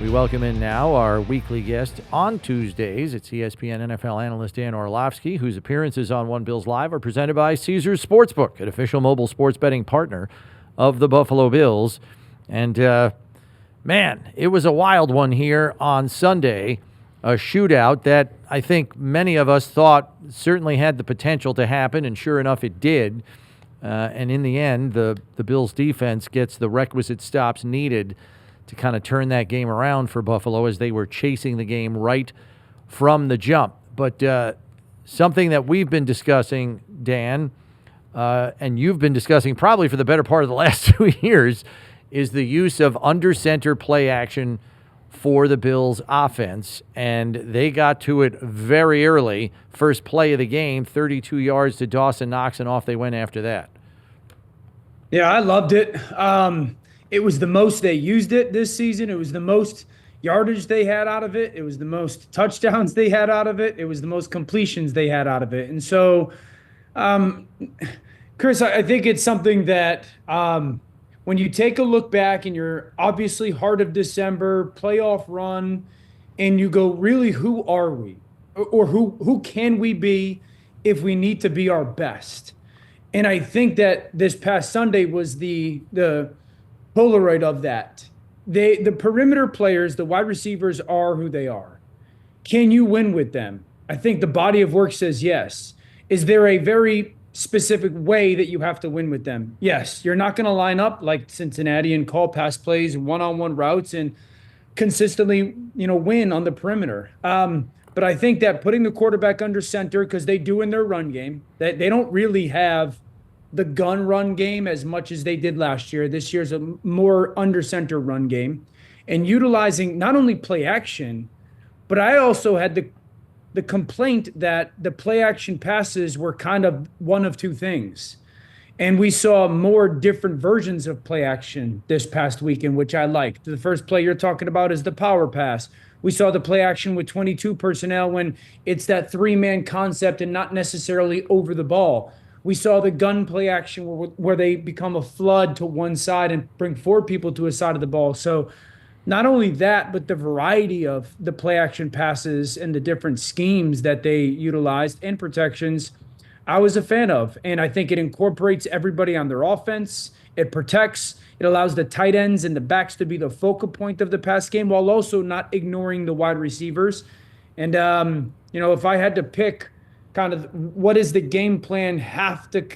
We welcome in now our weekly guest on Tuesdays. It's ESPN NFL analyst Dan Orlovsky, whose appearances on One Bills Live are presented by Caesars Sportsbook, an official mobile sports betting partner of the Buffalo Bills. And, man, it was a wild one here on Sunday, a shootout that I think many of us thought certainly had the potential to happen, and sure enough, it did. And in the end, the Bills defense gets the requisite stops needed to kind of turn that game around for Buffalo as they were chasing the game right from the jump. But something that we've been discussing, Dan, and you've been discussing probably for the better part of the last 2 years, is the use of under-center play action for the Bills offense. And they got to it very early. First play of the game, 32 yards to Dawson Knox, and off they went after that. Yeah, I loved it. It was the most they used it this season. It was the most yardage they had out of it. It was the most touchdowns they had out of it. It was the most completions they had out of it. And so, Chris, I think it's something that when you take a look back and you're obviously heart of December, playoff run, and you go, really, who are we? Or who can we be if we need to be our best? And I think that this past Sunday was the Polaroid of that. The perimeter players, the wide receivers, are who they are. Can you win with them? I think the body of work says yes. Is there a very specific way that you have to win with them? Yes. You're not going to line up like Cincinnati and call pass plays, one-on-one routes, and consistently, win on the perimeter. But I think that putting the quarterback under center, because they do in their run game, that they don't really have the gun run game as much as they did last year. This year's a more under center run game, and utilizing not only play action, but I also had the complaint that the play action passes were kind of one of two things. And we saw more different versions of play action this past weekend, which I liked. The first play you're talking about is the power pass. We saw the play action with 22 personnel when it's that three-man concept and not necessarily over the ball. We saw the gun play action where they become a flood to one side and bring four people to a side of the ball. So not only that, but the variety of the play action passes and the different schemes that they utilized and protections, I was a fan of. And I think it incorporates everybody on their offense. It protects. It allows the tight ends and the backs to be the focal point of the pass game while also not ignoring the wide receivers. And, if I had to pick kind of what does the game plan have to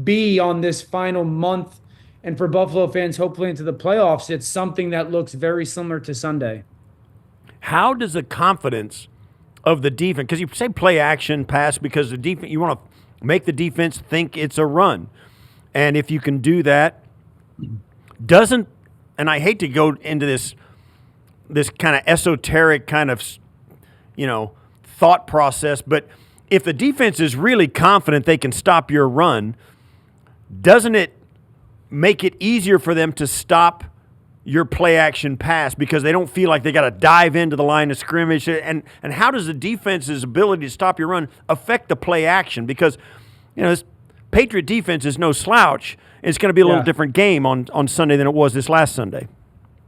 be on this final month, and for Buffalo fans, hopefully into the playoffs, it's something that looks very similar to Sunday. How does the confidence of the defense, because you say play action pass because the defense, you want to make the defense think it's a run. And if you can do that, and I hate to go into this kind of esoteric kind of, thought process, but if the defense is really confident they can stop your run, doesn't it make it easier for them to stop your play action pass because they don't feel like they got to dive into the line of scrimmage? And how does the defense's ability to stop your run affect the play action? Because, this Patriot defense is no slouch. It's going to be a little different game on Sunday than it was this last Sunday.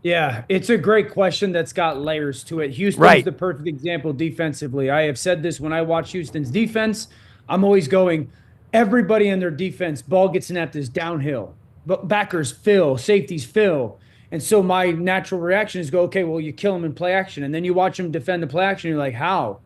Yeah, it's a great question that's got layers to it. Houston's the perfect example defensively. I have said this when I watch Houston's defense. I'm always going, everybody in their defense, ball gets snapped is downhill. But backers fill, safeties fill. And so my natural reaction is go, okay, well, you kill them in play action. And then you watch them defend the play action. You're like, how?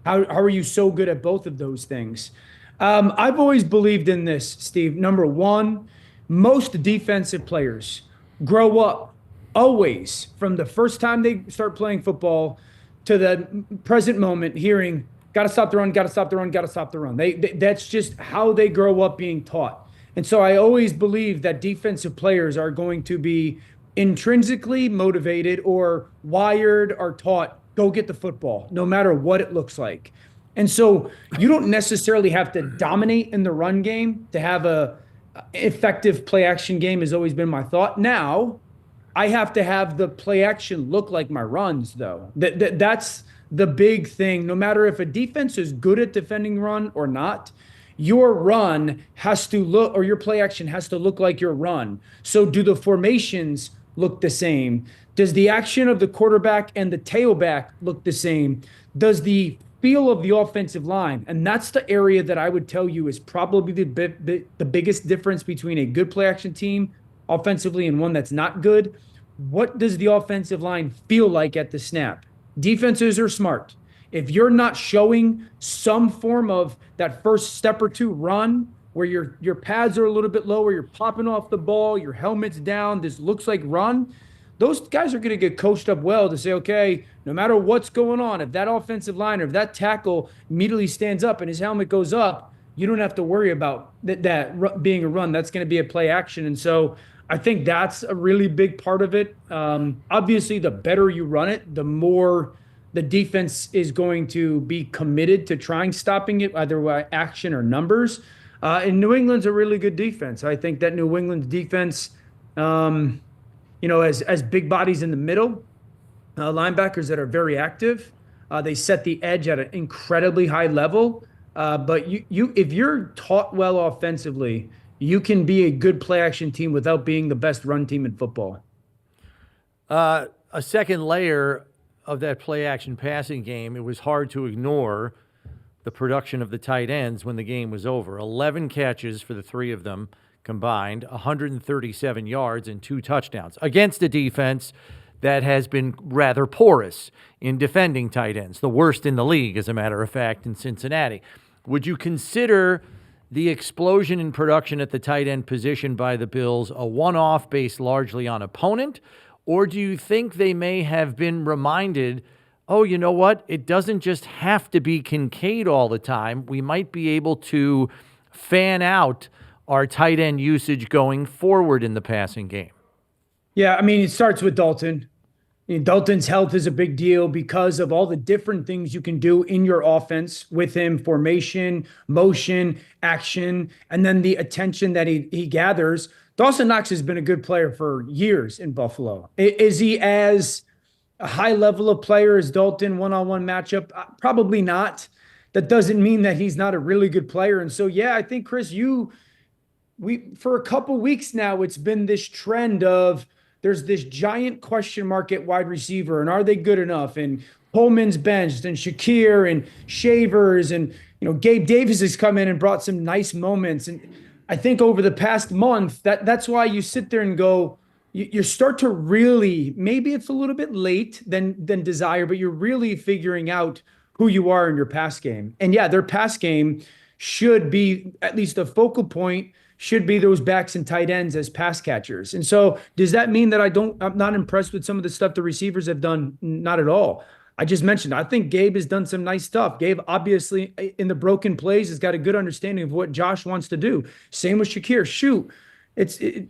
How are you so good at both of those things? I've always believed in this, Steve. Number one, most defensive players grow up always from the first time they start playing football to the present moment hearing, got to stop the run, got to stop the run, got to stop the run. That's just how they grow up being taught. And so I always believe that defensive players are going to be intrinsically motivated or wired or taught, go get the football, no matter what it looks like. And so you don't necessarily have to dominate in the run game to have a effective play action game has always been my thought. Now, I have to have the play action look like my runs, though. That's the big thing. No matter if a defense is good at defending run or not, your run has to look, or your play action has to look like your run. So do the formations look the same? Does the action of the quarterback and the tailback look the same? Does the feel of the offensive line, and that's the area that I would tell you is probably the biggest difference between a good play action team offensively and one that's not good. What does the offensive line feel like at the snap? Defenses are smart. If you're not showing some form of that first step or two run where your pads are a little bit lower, you're popping off the ball, your helmet's down, this looks like run, those guys are going to get coached up well to say, okay, no matter what's going on, if that offensive line or if that tackle immediately stands up and his helmet goes up, you don't have to worry about that being a run. That's going to be a play action. And so I think that's a really big part of it. Obviously, the better you run it, the more the defense is going to be committed to trying stopping it, either by action or numbers. And New England's a really good defense. I think that New England's defense, as big bodies in the middle, linebackers that are very active, they set the edge at an incredibly high level. But if you're taught well offensively, you can be a good play action team without being the best run team in football. A second layer of that play action passing game, it was hard to ignore the production of the tight ends when the game was over. 11 catches for the three of them combined, 137 yards and 2 touchdowns against a defense that has been rather porous in defending tight ends, the worst in the league, as a matter of fact, in Cincinnati. Would you consider the explosion in production at the tight end position by the Bills a one-off based largely on opponent, or do you think they may have been reminded, oh, you know what, it doesn't just have to be Kincaid all the time. We might be able to fan out our tight end usage going forward in the passing game? Yeah, I mean, it starts with Dalton. Dalton's health is a big deal because of all the different things you can do in your offense with him: formation, motion, action, and then the attention that he gathers. Dawson Knox has been a good player for years in Buffalo. Is he as a high level of player as Dalton one-on-one matchup? Probably not. That doesn't mean that he's not a really good player. And so, yeah, I think, Chris, we for a couple weeks now, it's been this trend of there's this giant question mark at wide receiver, and are they good enough? And Coleman's benched, and Shakir and Shavers, and Gabe Davis has come in and brought some nice moments. And I think over the past month, that's why you sit there and go, you start to really, maybe it's a little bit late than desire, but you're really figuring out who you are in your pass game. And yeah, their pass game should be, at least the focal point should be those backs and tight ends as pass catchers. And so does that mean that I'm not impressed with some of the stuff the receivers have done? Not at all. I just mentioned, I think Gabe has done some nice stuff. Gabe, obviously, in the broken plays, has got a good understanding of what Josh wants to do. Same with Shakir.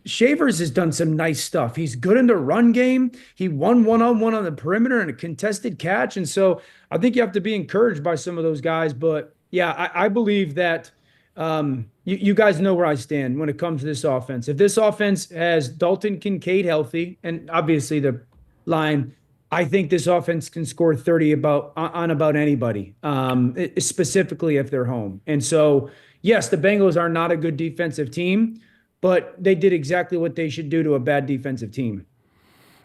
Shavers has done some nice stuff. He's good in the run game. He won one-on-one on the perimeter and a contested catch. And so I think you have to be encouraged by some of those guys. But yeah, I believe that you guys know where I stand when it comes to this offense. If this offense has Dalton Kincaid healthy, and obviously the line, I think this offense can score 30 on about anybody, specifically if they're home. And so, yes, the Bengals are not a good defensive team, but they did exactly what they should do to a bad defensive team.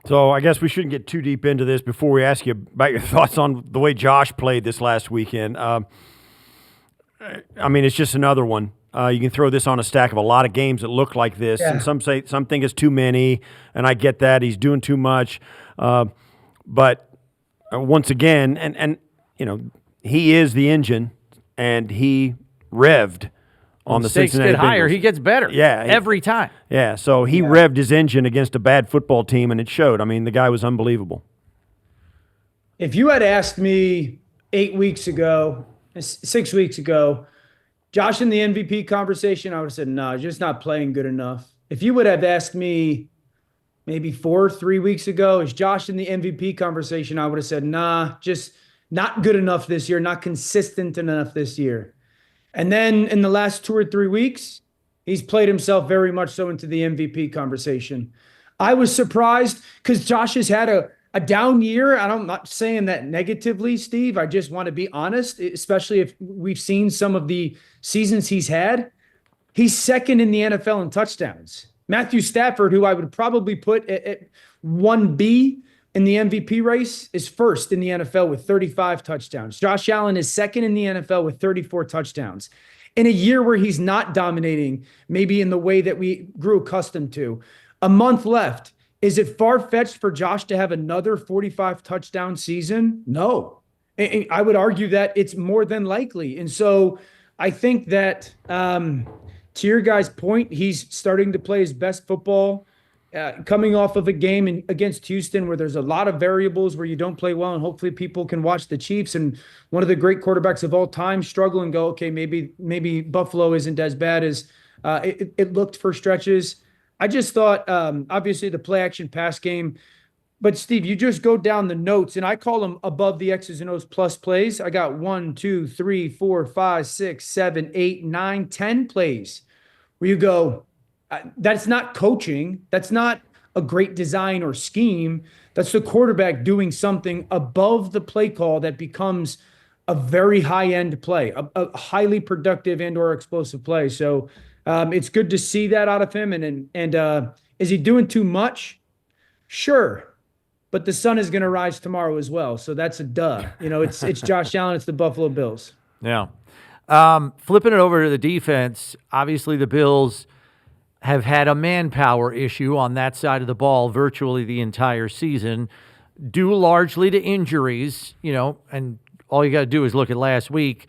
So I guess we shouldn't get too deep into this before we ask you about your thoughts on the way Josh played this last weekend. I mean, it's just another one. You can throw this on a stack of a lot of games that look like this, and some think it's too many, and I get that. He's doing too much. But once again, and he is the engine, and he revved on the Cincinnati Bengals. Higher, he gets better. Yeah, every time. Yeah, so he revved his engine against a bad football team, and it showed. I mean, the guy was unbelievable. If you had asked me 6 weeks ago, Josh in the MVP conversation, I would have said, no, just not playing good enough. If you would have asked me maybe 3 weeks ago, is Josh in the MVP conversation, I would have said, nah, just not good enough this year, not consistent enough this year. And then in the last 2 or 3 weeks, he's played himself very much so into the MVP conversation. I was surprised because Josh has had a down year. I'm not saying that negatively, Steve. I just want to be honest, especially if we've seen some of the seasons he's had. He's second in the NFL in touchdowns. Matthew Stafford, who I would probably put at 1B, in the MVP race is first in the NFL with 35 touchdowns. Josh Allen is second in the NFL with 34 touchdowns. In a year where he's not dominating, maybe in the way that we grew accustomed to, a month left. Is it far-fetched for Josh to have another 45 touchdown season? No. I would argue that it's more than likely. And so I think that to your guy's point, he's starting to play his best football coming off of a game against Houston where there's a lot of variables where you don't play well, and hopefully people can watch the Chiefs and one of the great quarterbacks of all time struggle and go, okay, maybe Buffalo isn't as bad as it looked for stretches. I just thought, obviously, the play action pass game. But, Steve, you just go down the notes, and I call them above the X's and O's plus plays. I got 1, 2, 3, 4, 5, 6, 7, 8, 9, 10 plays where you go, that's not coaching. That's not a great design or scheme. That's the quarterback doing something above the play call that becomes a very high-end play, a highly productive and or explosive play. So it's good to see that out of him. And is he doing too much? Sure. But the sun is going to rise tomorrow as well. So that's a duh. It's Josh Allen. It's the Buffalo Bills. Yeah. Flipping it over to the defense, obviously the Bills have had a manpower issue on that side of the ball virtually the entire season, due largely to injuries, and all you got to do is look at last week,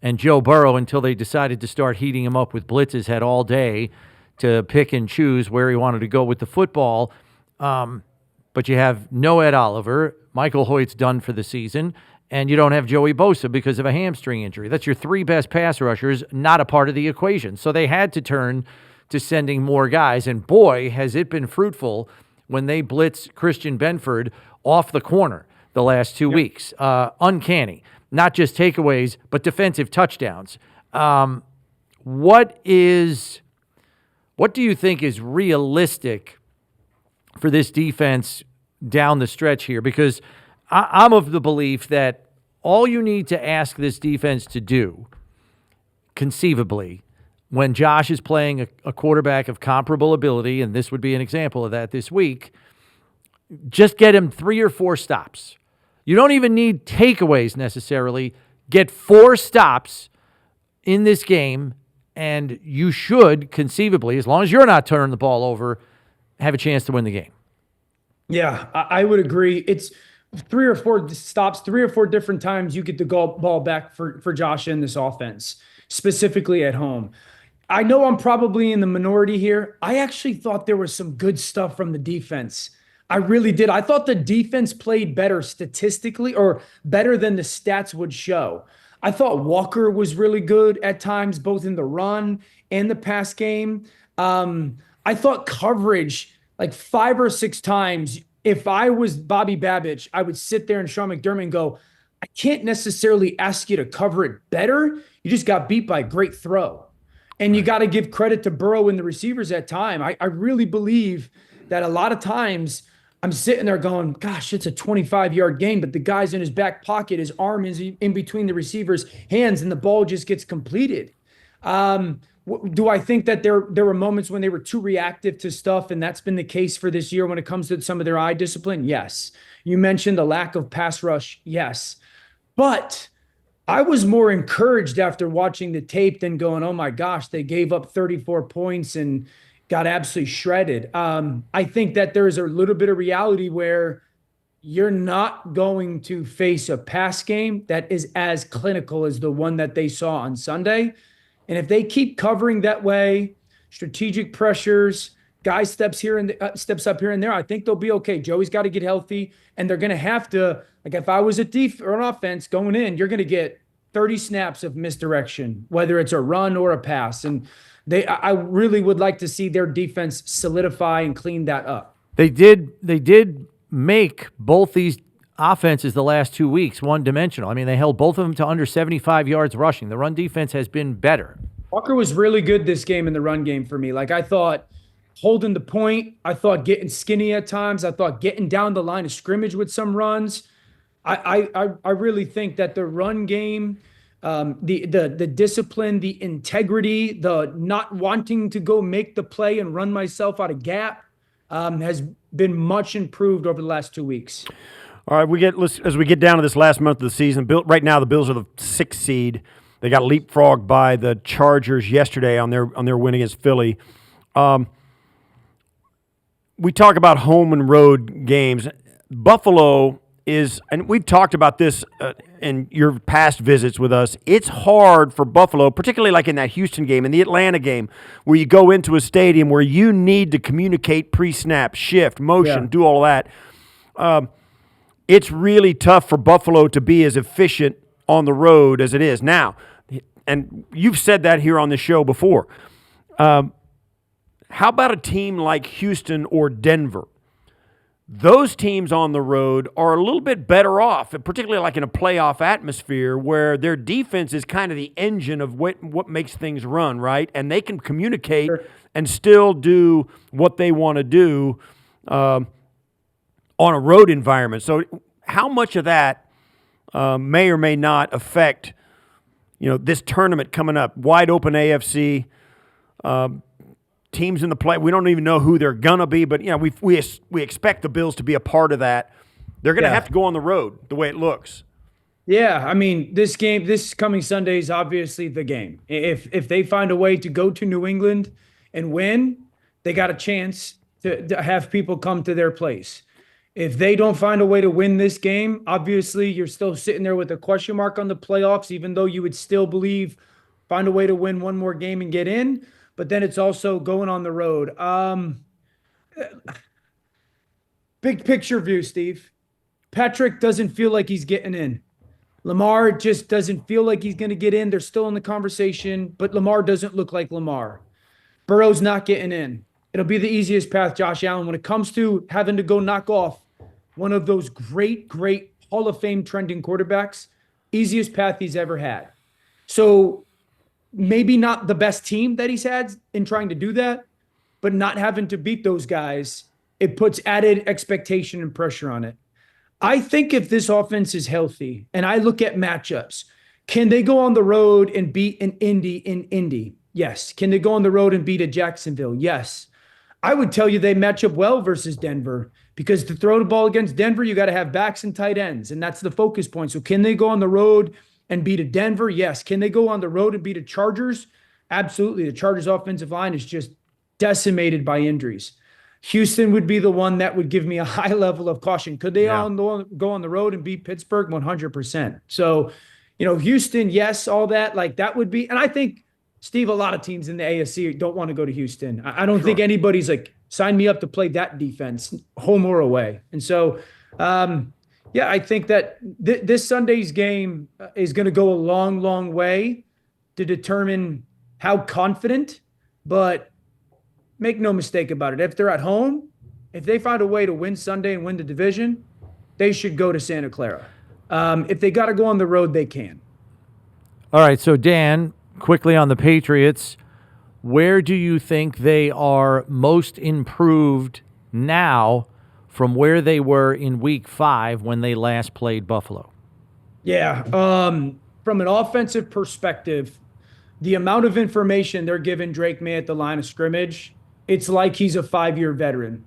and Joe Burrow, until they decided to start heating him up with blitzes, had all day to pick and choose where he wanted to go with the football. But you have no Ed Oliver, Michael Hoyt's done for the season, and you don't have Joey Bosa because of a hamstring injury. That's your three best pass rushers, not a part of the equation. So they had to turn to sending more guys, and boy, has it been fruitful when they blitz Christian Benford off the corner the last 2 weeks. Uncanny. Not just takeaways, but defensive touchdowns. What do you think is realistic for this defense down the stretch here? Because I'm of the belief that all you need to ask this defense to do, conceivably, when Josh is playing a quarterback of comparable ability, and this would be an example of that this week, just get him 3 or 4 stops. You don't even need takeaways necessarily. Get 4 stops in this game, and you should conceivably, as long as you're not turning the ball over, have a chance to win the game. Yeah, I would agree. It's 3 or 4 stops, 3 or 4 different times you get the ball back for Josh in this offense, specifically at home. I know I'm probably in the minority here. I actually thought there was some good stuff from the defense. I really did. I thought the defense played better statistically, or better than the stats would show. I thought Walker was really good at times, both in the run and the pass game. I thought coverage, like 5 or 6 times, if I was Bobby Babich, I would sit there and Sean McDermott and go, I can't necessarily ask you to cover it better. You just got beat by a great throw. And you got to give credit to Burrow and the receivers at time. I really believe that a lot of times I'm sitting there going, gosh, it's a 25-yard gain, but the guy's in his back pocket, his arm is in between the receiver's hands, and the ball just gets completed. Do I think that there were moments when they were too reactive to stuff, and that's been the case for this year when it comes to some of their eye discipline? Yes. You mentioned the lack of pass rush. Yes. But I was more encouraged after watching the tape than going, oh my gosh, they gave up 34 points and got absolutely shredded. I think that there's a little bit of reality where you're not going to face a pass game that is as clinical as the one that they saw on Sunday. And if they keep covering that way, strategic pressures, guy steps up here and there, I think they'll be okay. Joey's got to get healthy, and they're going to have to, like if I was a or an offense going in, you're going to get 30 snaps of misdirection, whether it's a run or a pass. And I really would like to see their defense solidify and clean that up. They did make both these offenses the last 2 weeks one-dimensional. I mean, they held both of them to under 75 yards rushing. The run defense has been better. Walker was really good this game in the run game for me. Like, I thought holding the point, I thought getting skinny at times, I thought getting down the line of scrimmage with some runs. I really think that the run game, the discipline, the integrity, the not wanting to go make the play and run myself out of gap, has been much improved over the last 2 weeks. All right, as we get down to this last month of the season. Right now, the Bills are the 6th seed. They got leapfrogged by the Chargers yesterday on their win against Philly. We talk about home and road games. Buffalo is, and we've talked about this in your past visits with us. It's hard for Buffalo, particularly like in that Houston game and the Atlanta game, where you go into a stadium where you need to communicate pre-snap, shift, motion, do all of that. It's really tough for Buffalo to be as efficient on the road as it is now. And you've said that here on the show before. How about a team like Houston or Denver? Those teams on the road are a little bit better off, particularly like in a playoff atmosphere where their defense is kind of the engine of what makes things run, right? And they can communicate and still do what they want to do on a road environment. So how much of that may or may not affect, this tournament coming up? Wide open AFC, teams in the play. We don't even know who they're gonna be, but we expect the Bills to be a part of that. They're gonna have to go on the road the way it looks. Yeah, I mean, this coming Sunday is obviously the game. If they find a way to go to New England and win, they got a chance to have people come to their place. If they don't find a way to win this game, obviously you're still sitting there with a question mark on the playoffs, even though you would still believe find a way to win one more game and get in. But then it's also going on the road. Big picture view, Steve. Patrick doesn't feel like he's getting in. Lamar just doesn't feel like he's going to get in. They're still in the conversation, but Lamar doesn't look like Lamar. Burrow's not getting in. It'll be the easiest path, Josh Allen. When it comes to having to go knock off one of those great Hall of Fame trending quarterbacks, easiest path he's ever had. So maybe not the best team that he's had in trying to do that, but not having to beat those guys, it puts added expectation and pressure on it. I think if this offense is healthy, and I look at matchups, can they go on the road and beat an Indy in Indy? Yes. Can they go on the road and beat a Jacksonville? Yes. I would tell you they match up well versus Denver, because to throw the ball against Denver, you got to have backs and tight ends, and that's the focus point. So can they go on the road and beat a Denver? Yes. Can they go on the road and beat a Chargers? Absolutely. The Chargers offensive line is just decimated by injuries. Houston would be the one that would give me a high level of caution. Could they go on the road and beat Pittsburgh? 100%. So, Houston, yes, all that, like that would be, and I think, Steve, a lot of teams in the AFC don't want to go to Houston. I don't think anybody's like, sign me up to play that defense, home or away. And so, I think that this Sunday's game is going to go a long, long way to determine how confident, but make no mistake about it. If they're at home, if they find a way to win Sunday and win the division, they should go to Santa Clara. If they got to go on the road, they can. All right, so Dan, quickly on the Patriots, where do you think they are most improved now from where they were in Week 5 when they last played Buffalo? Yeah, from an offensive perspective, the amount of information they're giving Drake May at the line of scrimmage, it's like he's a 5-year veteran.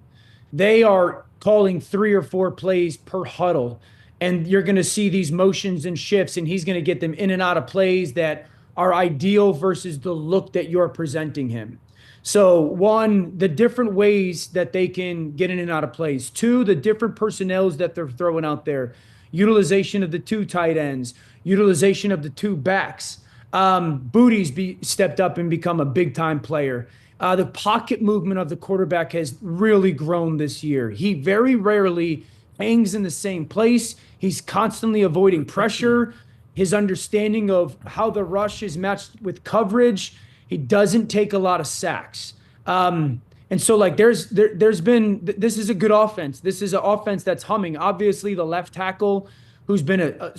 They are calling 3 or 4 plays per huddle, and you're going to see these motions and shifts, and he's going to get them in and out of plays that are ideal versus the look that you're presenting him. So 1, the different ways that they can get in and out of plays. 2, the different personnels that they're throwing out there. Utilization of the 2 tight ends, utilization of the 2 backs. Booty's stepped up and become a big-time player. The pocket movement of the quarterback has really grown this year. He very rarely hangs in the same place. He's constantly avoiding pressure. His understanding of how the rush is matched with coverage. He doesn't take a lot of sacks. And so like there's been, this is a good offense. This is an offense that's humming. Obviously the left tackle, who's been a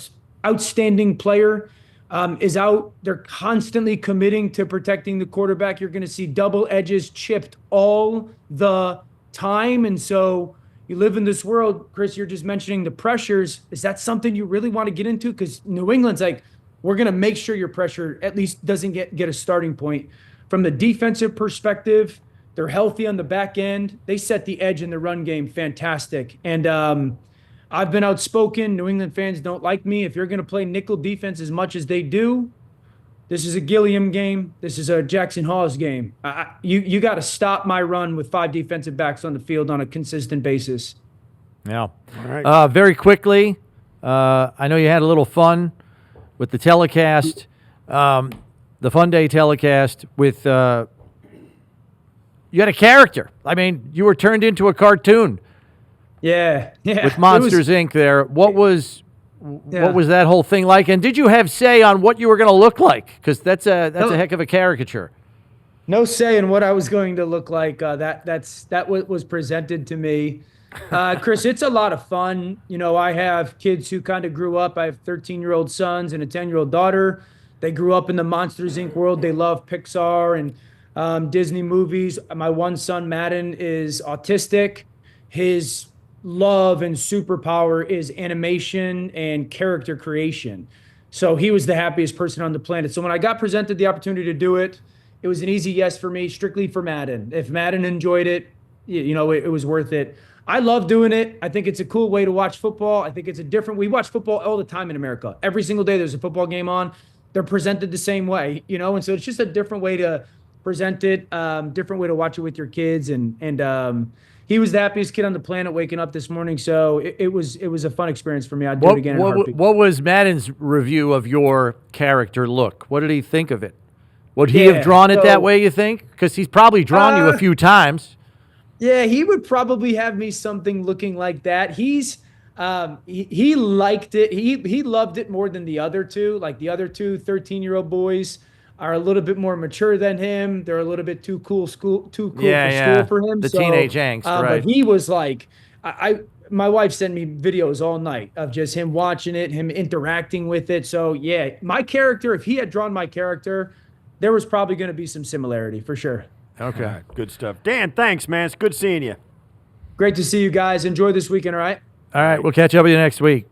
outstanding player, is out. They're constantly committing to protecting the quarterback. You're going to see double edges chipped all the time. And so you live in this world, Chris, you're just mentioning the pressures. Is that something you really want to get into? Because New England's like, we're going to make sure your pressure at least doesn't get a starting point. From the defensive perspective, They're healthy on the back end. They set the edge in the run game fantastic. And I've been outspoken. New England fans don't like me. If you're going to play nickel defense as much as they do, this is a Gilliam game. This is a Jackson Hawes game. You got to stop my run with 5 defensive backs on the field on a consistent basis. Yeah. All right. Very quickly, I know you had a little fun with the telecast, the Fun Day telecast with you had a character. I mean, you were turned into a cartoon. Yeah. With Monsters Inc. there. What was that whole thing like? And did you have say on what you were going to look like? Because that's a heck of a caricature. No say in what I was going to look like. That was presented to me. Chris, it's a lot of fun. You know, I have kids who kind of grew up. I have 13-year-old sons and a 10-year-old daughter. They grew up in the Monsters Inc. world. They love Pixar and Disney movies. My one son, Madden, is autistic. His love and superpower is animation and character creation. So he was the happiest person on the planet. So when I got presented the opportunity to do it, it was an easy yes for me, strictly for Madden. If Madden enjoyed it, it was worth it. I love doing it. I think it's a cool way to watch football. I think it's we watch football all the time in America. Every single day there's a football game on. They're presented the same way, and so it's just a different way to present it, different way to watch it with your kids. And he was the happiest kid on the planet waking up this morning. So it was a fun experience for me. I'd do it again in a heartbeat. What was Madden's review of your character look? What did he think of it? Would he have drawn it that way, you think? Because he's probably drawn you a few times. Yeah, he would probably have me something looking like that. He liked it. He loved it more than the other two. Like the other two 13-year-old boys are a little bit more mature than him. They're a little bit too cool for school for him. The teenage angst, right? But he was like, my wife sent me videos all night of just him watching it, him interacting with it. So yeah, my character, if he had drawn my character, there was probably going to be some similarity for sure. Okay. All right, good stuff. Dan, thanks, man. It's good seeing you. Great to see you guys. Enjoy this weekend, all right? All right, we'll catch up with you next week.